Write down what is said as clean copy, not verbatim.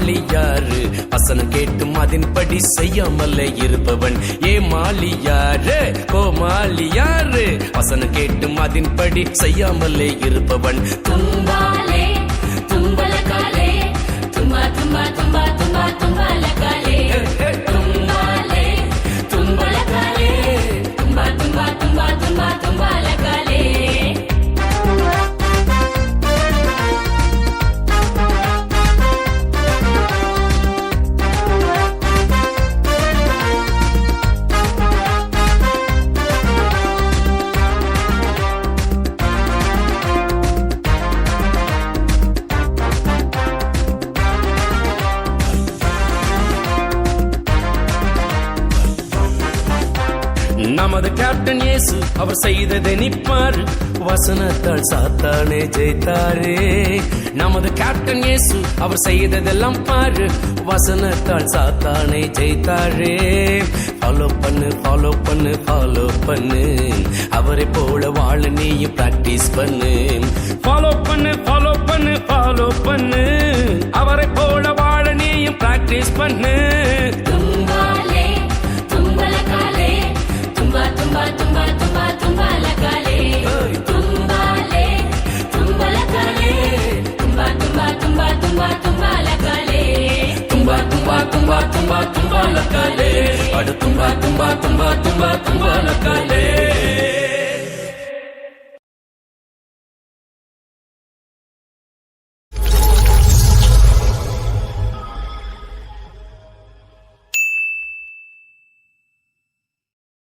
கோமாளி யாரு? வசனம் கேட்டும் அதன்படி செய்யாமலே இருப்பவன் ஏமாளி யாரு? கோமாளி யாரு? வசனம் கேட்டும் அதன்படி செய்யாமலே இருப்பவன் தும்பாலே தும்பலகாலே தும்பா தும்பா தும்பா தும்பா தும்பலகாலே தும்பாலே தும்பலகாலே தும்பா தும்பா தும்பா தும்பா தும்பலகாலே. நமது கேப்டன் இயேசு அவர் செய்ததை நிப்பாரு, வசனத்தால் சாத்தானே ஜெயித்தாரே. நமது கேப்டன் இயேசு அவர் செய்ததெல்லாம் பாரு, வசனத்தால் சாத்தானே ஜெயித்தாரே. ஃபாலோ பண்ணு ஃபாலோ பண்ணு ஃபாலோ பண்ணு, அவரை போல வாழ நீயும் பிராக்டிஸ் பண்ணு. ஃபாலோ பண்ணு ஃபாலோ பண்ணு ஃபாலோ பண்ணு, அவரை போல வாழ நீயும் பிராக்டிஸ் பண்ணு. தும்பாலே தும்பலகாலே தும்பா தும்பா தும்பா தும்பா தும்பலகாலே தும்பாலே தும்பலகாலே தும்பா தும்பா தும்பா தும்பா தும்பலகாலே தும்பா தும்பா தும்பா தும்பா தும்பலகாலே, அடு தும்பா தும்பா தும்பா தும்பா தும்பலகாலே.